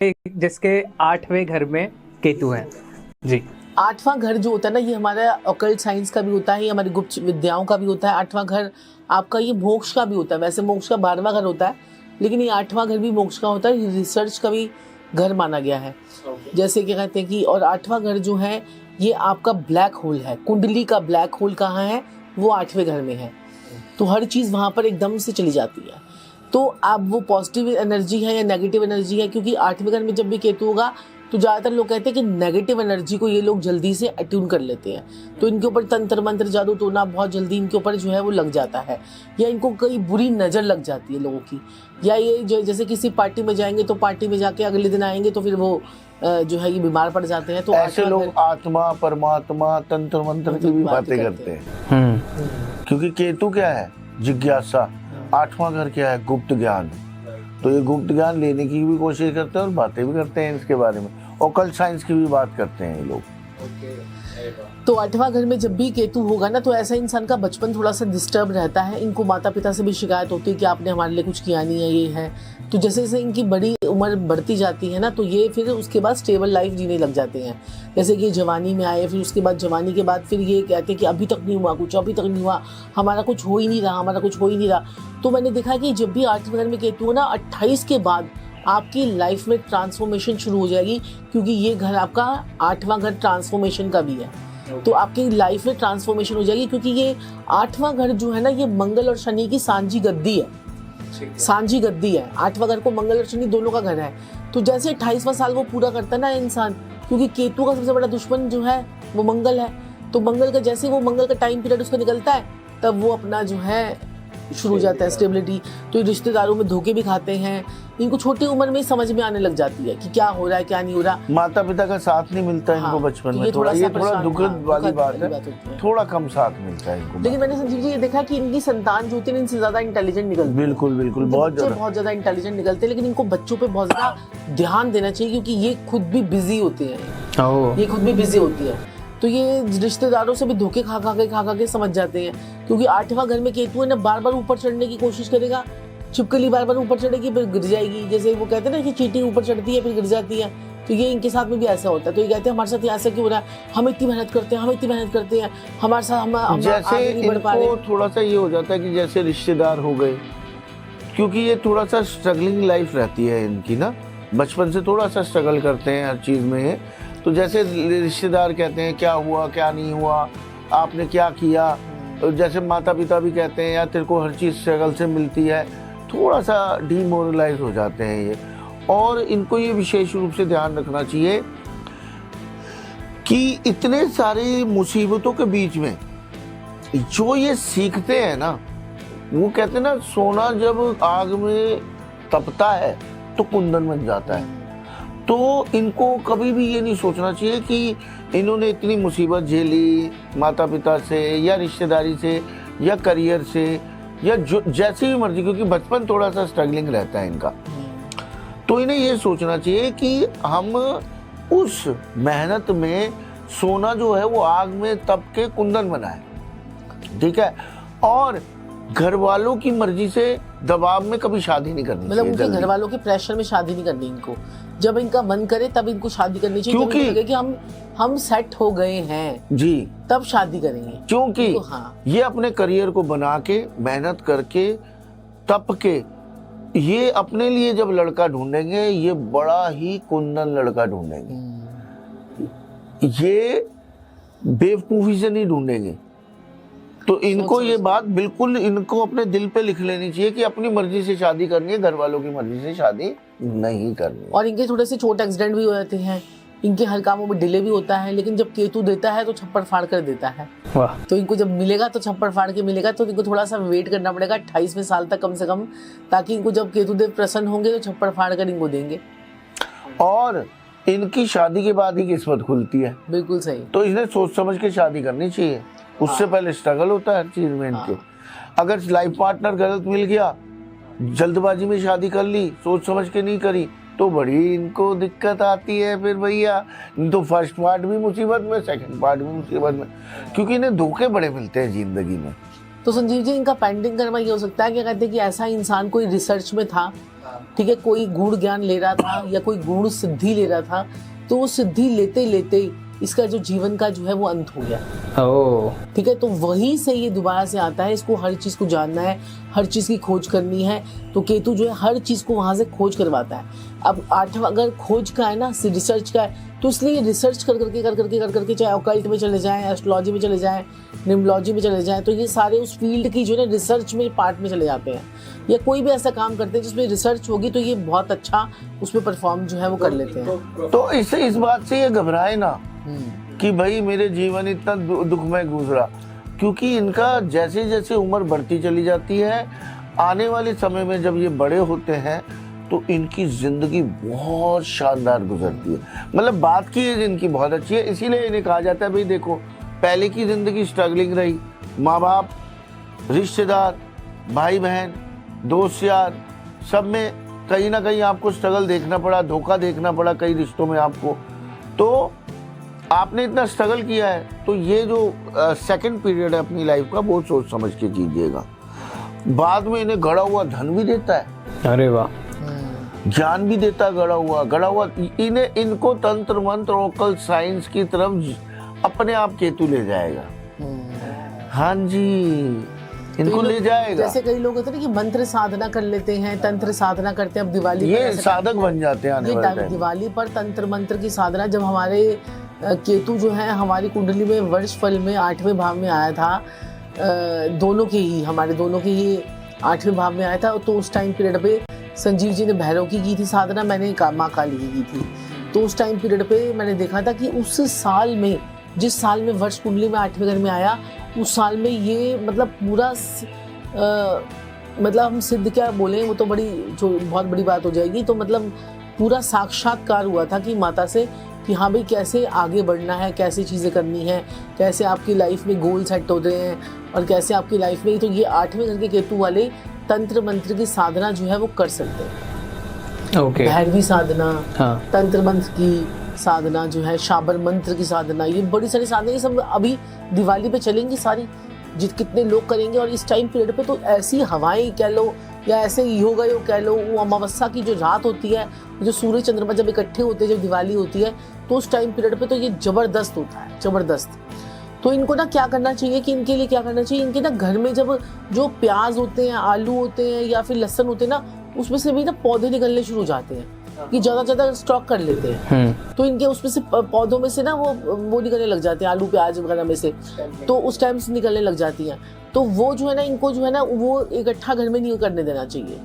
जिसके 8वें घर में केतु है। जी। 8वां घर जो होता है ना, ये हमारा ऑकल्ट साइंस का भी होता है, ये हमारी गुप्त विद्याओं का भी होता है। 8वां घर आपका ये मोक्ष का भी होता है। वैसे मोक्ष का 12वां घर होता है, लेकिन ये 8वां घर भी मोक्ष का होता है। ये रिसर्च का भी घर माना गया है। जैसे कि कहते हैं कि, और 8वां घर जो है ये आपका ब्लैक होल है। कुंडली का ब्लैक होल कहाँ है? वो 8वें घर में है। तो हर चीज़ वहाँ पर एकदम से चली जाती है। तो अब वो पॉजिटिव एनर्जी है या नेगेटिव एनर्जी है, क्योंकि 8वें घर में जब भी केतु होगा तो ज़्यादातर लोग कहते हैं कि नेगेटिव एनर्जी को ये लोग जल्दी से अट्यून कर लेते हैं। तो इनके ऊपर तंत्र मंत्र जादू टोना बहुत जल्दी इनके ऊपर जो है वो लग जाता है, या इनको कई बुरी नज़र लग जाती है लोगों की। या ये जैसे किसी पार्टी में जाएंगे तो पार्टी में जाके अगले दिन आएंगे तो फिर वो जो है ये बीमार पड़ जाते हैं। तो ऐसे लोग आत्मा परमात्मा तंत्र मंत्र की भी बातें करते हैं। क्योंकि केतु क्या है? जिज्ञासा। 8वां घर क्या है? गुप्त ज्ञान। तो ये गुप्त ज्ञान लेने की भी कोशिश करते हैं और बातें भी करते हैं इसके बारे में। ऑकल्ट साइंस की भी बात करते हैं ये लोग। तो 8वां घर में जब भी केतु होगा ना, तो ऐसा इंसान का बचपन थोड़ा सा डिस्टर्ब रहता है। इनको माता पिता से भी शिकायत होती है कि आपने हमारे लिए कुछ किया नहीं है, ये है। तो जैसे जैसे इनकी बड़ी उम्र बढ़ती जाती है ना, तो ये फिर उसके बाद स्टेबल लाइफ जीने लग जाते हैं। जैसे कि जवानी में आए, फिर उसके बाद जवानी के बाद फिर ये कहते हैं कि अभी तक नहीं हुआ कुछ, अभी तक नहीं हुआ, हमारा कुछ हो ही नहीं रहा, हमारा कुछ हो ही नहीं रहा। तो मैंने देखा कि जब भी 8वें घर में केतु हो ना, 28 के बाद आपकी लाइफ में ट्रांसफॉर्मेशन शुरू हो जाएगी, क्योंकि ये घर आपका 8वां घर ट्रांसफॉर्मेशन का भी है। तो आपकी लाइफ में ट्रांसफॉर्मेशन हो जाएगी, क्योंकि ये 8वां घर जो है ना, ये मंगल और शनि की सांझी गद्दी है। सांझी गद्दी है। 8वां घर को मंगल और शनि दोनों का घर है। तो जैसे 28वां साल वो पूरा करता है ना इंसान, क्योंकि केतु का सबसे बड़ा दुश्मन जो है वो मंगल है। तो मंगल का जैसे वो मंगल का टाइम पीरियड उसका निकलता है, तब वो अपना जो है शुरू हो जाता है स्टेबिलिटी। तो रिश्तेदारों में धोखे भी खाते हैं। इनको छोटी उम्र में ही समझ में आने लग जाती है कि क्या हो रहा है क्या नहीं हो रहा। माता पिता का साथ नहीं मिलता इनको बचपन में। ये थोड़ा दुखद वाली बात है। थोड़ा कम साथ मिलता है इनको। लेकिन मैंने संजीव जी ये देखा कि इनकी संतान जो होती है इनसे ज्यादा इंटेलिजेंट निकलती है। बिल्कुल बिल्कुल, बहुत ज्यादा इंटेलिजेंट निकलते हैं। लेकिन इनको बच्चों पे बहुत ज्यादा ध्यान देना चाहिए, क्योंकि ये खुद भी बिजी होते हैं। ये खुद भी बिजी होती है। तो ये रिश्तेदारों से भी धोखे खा खा के समझ जाते हैं। क्योंकि 8वां घर में केतु है ना, बार बार ऊपर चढ़ने की कोशिश करेगा। छिपकली बार बार ऊपर चढ़ेगी फिर गिर जाएगी। जैसे वो कहते हैं ना कि चींटी ऊपर चढ़ती है फिर गिर जाती है, तो ये इनके साथ में भी ऐसा होता है। तो ये कहते हैं हमारे साथ ऐसा क्यों हो रहा है, हम इतनी मेहनत करते हैं, हमारे साथ हम जैसे इनको थोड़ा सा ये हो जाता है कि जैसे रिश्तेदार हो गए, क्योंकि ये थोड़ा सा स्ट्रगलिंग लाइफ रहती है इनकी ना, बचपन से थोड़ा सा स्ट्रगल करते हैं हर चीज़ में। तो जैसे रिश्तेदार कहते हैं क्या हुआ क्या नहीं हुआ, आपने क्या किया, जैसे माता पिता भी कहते हैं यार तेरे को हर चीज़ स्ट्रगल से मिलती है, थोड़ा सा डीमोरलाइज हो जाते हैं ये। और इनको ये विशेष रूप से ध्यान रखना चाहिए कि इतने सारे मुसीबतों के बीच में जो ये सीखते हैं ना, वो कहते हैं ना सोना जब आग में तपता है तो कुंदन बन जाता है। तो इनको कभी भी ये नहीं सोचना चाहिए कि इन्होंने इतनी मुसीबत झेली माता पिता से या रिश्तेदारी से या करियर से या जो जैसी भी मर्जी, क्योंकि बचपन थोड़ा सा स्ट्रगलिंग रहता है इनका। तो इन्हें ये सोचना चाहिए कि हम उस मेहनत में सोना जो है वो आग में तप के कुंदन बनाए, ठीक है। और घर वालों की मर्जी से दबाव में कभी शादी नहीं करनी, मतलब उनके घर वालों के प्रेशर में शादी नहीं करनी इनको। जब इनका मन करे तब इनको शादी करनी चाहिए, क्योंकि कि हम सेट हो गए हैं जी, तब शादी करेंगे। क्योंकि तो हाँ, ये अपने करियर को बना के मेहनत करके तप के ये अपने लिए जब लड़का ढूंढेंगे, ये बड़ा ही कुंदन लड़का ढूंढेंगे। ये बेवकूफी से नहीं ढूंढेंगे। तो इनको ये बात बिल्कुल इनको अपने दिल पे लिख लेनी चाहिए कि अपनी मर्जी से शादी करनी है, घर वालों की मर्जी से शादी नहीं करनी। और इनके थोड़े से छोटे एक्सीडेंट भी हो जाते हैं, इनके हर कामों में डिले भी होता है। लेकिन जब केतु देता है तो छप्पड़ फाड़ कर देता है। तो इनको जब मिलेगा तो छप्पड़ फाड़ के मिलेगा। तो इनको थोड़ा सा वेट करना पड़ेगा 28वें साल तक कम से कम, ताकि इनको जब केतु देव प्रसन्न होंगे तो छप्पड़ फाड़ कर इनको देंगे। और इनकी शादी के बाद ही किस्मत खुलती है। बिल्कुल सही। तो इन्हें सोच समझ के शादी करनी चाहिए। उससे पहले स्ट्रगल होता है हर चीज में इनके। अगर लाइफ पार्टनर गलत मिल गया, जल्दबाजी में शादी कर ली, सोच समझ के नहीं करी, तो बड़ी इनको दिक्कत आती है फिर भैया। तो फर्स्ट पार्ट भी मुसीबत में, सेकंड पार्ट भी मुसीबत में, क्योंकि इन्हें धोखे बड़े मिलते हैं जिंदगी में। तो संजीव जी, इनका पेंडिंग कर्मा ये हो सकता है कि कहते हैं कि ऐसा इंसान कोई रिसर्च में था ठीक है, कोई गुण ज्ञान ले रहा था या कोई गुण सिद्धि ले रहा था, तो वो सिद्धि लेते लेते इसका जो जीवन का जो है वो अंत हो गया। ओह, ठीक है, तो वहीं से ये दोबारा से आता है, इसको हर चीज़ को जानना है, हर चीज़ की खोज करनी है। तो केतु जो है हर चीज़ को वहाँ से खोज करवाता है। अब 8वां अगर खोज का है ना, रिसर्च का है, तो इसलिए रिसर्च कर करके चाहे ऑकल्ट में चले जाएं, एस्ट्रोलॉजी में चले जाएं, न्यूमरोलॉजी में चले जाएं, तो ये सारे उस फील्ड की जो है ना रिसर्च में पार्ट में चले जाते हैं। या कोई भी ऐसा काम करते हैं जिसमें रिसर्च होगी, तो ये बहुत अच्छा उसमें परफॉर्म जो है वो कर लेते हैं। तो इससे इस बात से ये घबराए ना कि भाई मेरे जीवन इतना दुखमय गुजरा, क्योंकि इनका जैसे जैसे उम्र बढ़ती चली जाती है, आने वाले समय में जब ये बड़े होते हैं तो इनकी जिंदगी बहुत शानदार गुजरती है। मतलब बात की एज इनकी बहुत अच्छी है, इसीलिए इन्हें कहा जाता है भाई देखो, पहले की जिंदगी स्ट्रगलिंग रही, माँ बाप, रिश्तेदार, भाई बहन, दोस्त यार, सब में कहीं ना कहीं आपको स्ट्रगल देखना पड़ा, धोखा देखना पड़ा कई रिश्तों में आपको। तो आपने इतना स्ट्रगल किया है, तो ये जो सेकंड पीरियड है अपनी लाइफ का, बहुत सोच समझ के कीजिएगा। बाद में इन्हें गड़ा हुआ धन भी देता है, अरे वाह, ज्ञान भी देता है, गड़ा हुआ इनको तंत्र मंत्र ओकल साइंस की तरफ अपने आप केतु ले जाएगा। हाँ जी, इनको ले जाएगा। जैसे कई लोग होते हैं ना कि मंत्र साधना कर लेते हैं, तंत्र साधना करते हैं, अब दिवाली ये साधक बन जाते हैं आने वाले टाइम। दिवाली पर तंत्र मंत्र की साधना, जब हमारे केतु जो है हमारी कुंडली में वर्ष फल में 8वें भाव में आया था, हमारे दोनों के ही 8वें भाव में आया था, तो उस टाइम पीरियड पे संजीव जी ने भैरव की थी साधना, मैंने माँ काली की थी। तो उस टाइम पीरियड पे मैंने देखा था कि उस साल में, जिस साल में वर्ष कुंडली में 8वें घर में आया, उस साल में ये मतलब पूरा मतलब हम सिद्ध क्या बोले, वो तो बहुत बड़ी बात हो जाएगी। तो मतलब पूरा साक्षात्कार हुआ था कि माता से कि हाँ भाई कैसे आगे बढ़ना है, कैसे चीज़ें करनी है, कैसे आपकी लाइफ में गोल सेट हो रहे हैं, और कैसे आपकी लाइफ में, तो ये 8वें घर के केतु वाले तंत्र मंत्र की साधना जो है वो कर सकते हैं। ओके, भैरवी साधना, हाँ, तंत्र मंत्र की साधना जो है, शाबर मंत्र की साधना, ये बड़ी सारी साधना, ये सब अभी दिवाली पे चलेंगी सारी, कितने लोग करेंगे। और इस टाइम पीरियड पे तो ऐसी हवाएं कह लो या ऐसे योग कह लो, वो अमावस्या की जो रात होती है, जो सूर्य चंद्रमा जब इकट्ठे होते हैं, जब दिवाली होती है, तो उस टाइम पीरियड पे तो ये जबरदस्त होता है, जबरदस्त। तो इनको ना क्या करना चाहिए कि इनके लिए क्या करना चाहिए, इनके ना घर में जब जो प्याज होते हैं, आलू होते हैं या फिर लहसुन होते हैं ना, उसमें से भी ना पौधे निकलने शुरू हो जाते हैं, कि ज़्यादा स्टॉक कर लेते हैं। तो इनके उसमें से पौधों में से ना वो निकलने लग जाते हैं, आलू प्याज वगैरह में से, तो उस टाइम से निकलने लग जाती हैं। तो वो जो है ना, इनको जो है ना वो इकट्ठा घर में नहीं करने देना चाहिए,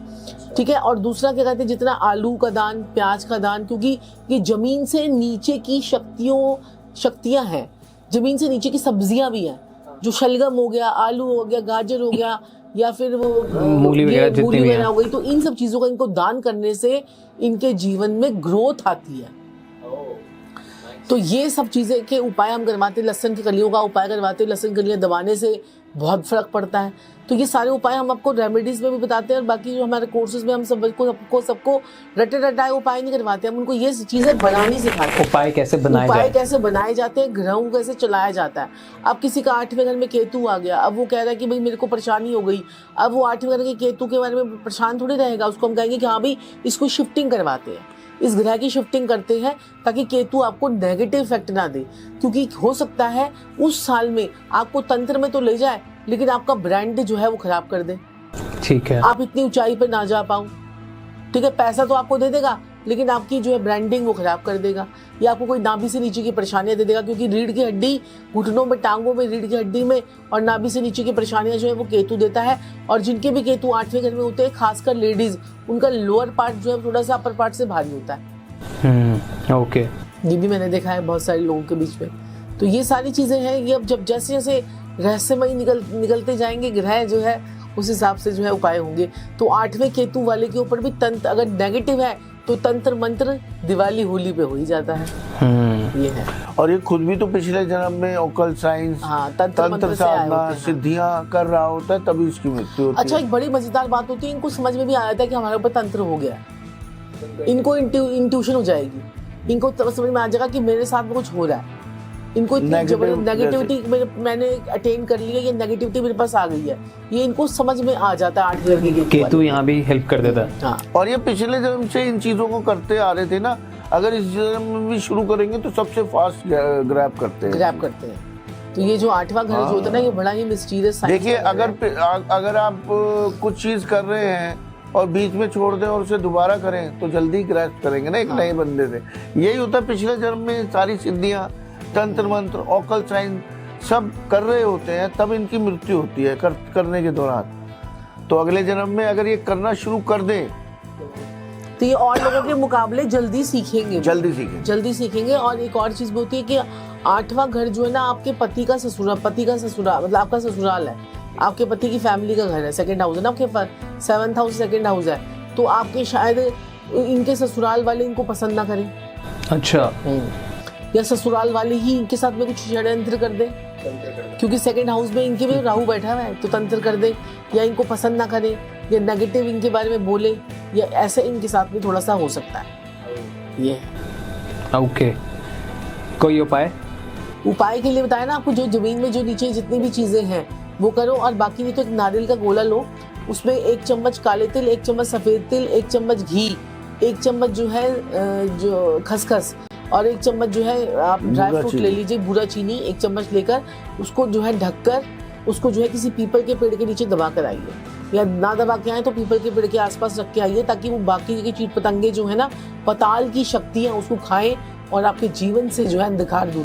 ठीक है। और दूसरा क्या कहते हैं, जितना आलू का दान, प्याज का दान, क्योंकि ये जमीन से नीचे की शक्तियाँ हैं, जमीन से नीचे की सब्जियां भी हैं, जो शलगम हो गया, आलू हो गया, गाजर हो गया, या फिर वो मूली वगैरह हो गई, तो इन सब चीजों का इनको दान करने से इनके जीवन में ग्रोथ आती है। तो ये सब चीजें के उपाय हम करवाते, लहसुन की कलियों का उपाय करवाते, लहसुन की कलियां दबाने से बहुत फर्क पड़ता है। तो ये सारे उपाय हम आपको रेमेडीज में भी बताते हैं, और बाकी जो हमारे कोर्सेज में हम सबको रटे रटाए उपाय नहीं करवाते, हम उनको ये चीजें बनानी सिखाते हैं। उपाय कैसे बनाए जाते हैं, ग्रहों को कैसे चलाया जाता है। अब किसी का 8वें घर में केतु आ गया, अब वो कह रहा है कि भाई मेरे को परेशानी हो गई, अब वो 8वें घर के केतु के बारे में परेशान थोड़ी रहेगा, उसको हम कहेंगे कि हाँ भाई इसको शिफ्टिंग करवाते हैं, इस ग्रह की शिफ्टिंग करते हैं, ताकि केतु आपको नेगेटिव इफेक्ट ना दे। क्योंकि हो सकता है उस साल में आपको तंत्र में तो ले जाए, लेकिन आपका ब्रांड जो है वो खराब कर दे, ठीक है, आप इतनी ऊंचाई पर ना जा पाओ, ठीक है। पैसा तो आपको दे देगा, लेकिन आपकी जो है ब्रांडिंग वो खराब कर देगा, या आपको कोई नाभि से नीचे की परेशानियां दे देगा, क्योंकि रीढ़ की हड्डी, घुटनों में, टांगों में, रीढ़ की हड्डी में और नाभि से नीचे की परेशानियां जो है वो केतु देता है। और जिनके भी केतु 8वें घर में होते हैं, खासकर लेडीज, उनका लोअर पार्ट जो है थोड़ा सा अपर पार्ट से भारी होता है। ओके, ये भी मैंने देखा है बहुत सारे लोगों के बीच में। तो ये सारी चीजें हैं, ये अब जब जैसे जैसे रहस्यमय निकलते जाएंगे ग्रह जो है, उस हिसाब से जो है उपाय होंगे। तो 8वें केतु वाले के ऊपर भी तंत्र अगर नेगेटिव है, तो तंत्र मंत्र दिवाली होली पे हो ही जाता है। ये है। और ये खुद भी तो पिछले जन्म में ओकल साइंस, हाँ, तंत्र साधना, सिद्धियां कर रहा होता है, तभी इसकी मृत्यु होती है। अच्छा, एक बड़ी मजेदार बात होती है, इनको समझ में भी आ जाता है कि हमारे ऊपर तंत्र हो गया, इनको इंट्यूशन हो जाएगी, इनको समझ में आ जाएगा कि मेरे साथ में कुछ हो रहा है, इनको इतनी Negative जबरदस्त नेगेटिविटी मैंने अटेन कर लिया, ये नेगेटिविटी मेरे पास आ गई है, ये इनको समझ में आ जाता है 8 लड़के के केतु यहाँ भी हेल्प कर देता है। हाँ, और ये पिछले जन्म से इन चीजों को करते आ रहे थे ना, अगर इस जन्म में भी शुरू करेंगे तो सबसे फास्ट ग्रैब करते हैं। ग्रैब करते हैं। तो ये जो 8वां घर जो होता है ना, ये बड़ा ही मिस्टीरियस साइंस। देखिए अगर आप कुछ चीज कर रहे हैं और बीच में छोड़ दें और उसे दोबारा करें तो जल्दी ग्रैस्प करेंगे ना एक नए बंदे से। यही होता है पिछले जन्म में सारी सिद्धियां, तंत्र मंत्र, ऑकल साइन सब कर रहे होते हैं, तब इनकी मृत्यु होती है करने के दौरान। तो अगले जन्म में अगर ये करना शुरू कर दें तो ये और लोगों के मुकाबले जल्दी सीखेंगे, जल्दी सीखेंगे। और एक और चीज भी होती है कि 8वां घर जो है ना, आपके पति का ससुराल मतलब आपका ससुराल है, आपके पति की फैमिली का घर है, सेकंड हाउस है ना आपके पास, 7th हाउस सेकंड हाउस है। तो आपके शायद इनके ससुराल वाले इनको पसंद ना करें। अच्छा। या ससुराल वाले ही इनके साथ में कुछ षड्यंत्र कर दे, क्योंकि सेकंड हाउस में इनके भी राहु बैठा हुआ है, तो तंत्र कर दे, या इनको पसंद ना करे, या नेगेटिव इनके बारे में बोले, या ऐसे इनके साथ में थोड़ा सा हो सकता है ये। ओके, कोई उपाय के लिए बताया ना आपको, जो जमीन में जो नीचे जितनी भी चीजें हैं वो करो, और बाकी नहीं तो एक नारियल का गोला लो, उसमें 1 चम्मच काले तिल, 1 चम्मच सफेद तिल, 1 चम्मच घी, 1 चम्मच जो है जो खसखस, और 1 चम्मच जो है आप ड्राई फ्रूट ले लीजिए, भूरा चीनी 1 चम्मच लेकर उसको जो है ढककर उसको जो है किसी पीपल के पेड़ के नीचे दबा कर आइए, या ना दबा के आए तो पीपल के पेड़ के आसपास रख के आइए, ताकि वो बाकी के कीट पतंगे जो है ना, पताल की शक्तियां उसको खाएं और आपके जीवन से जो है अंधकार दूर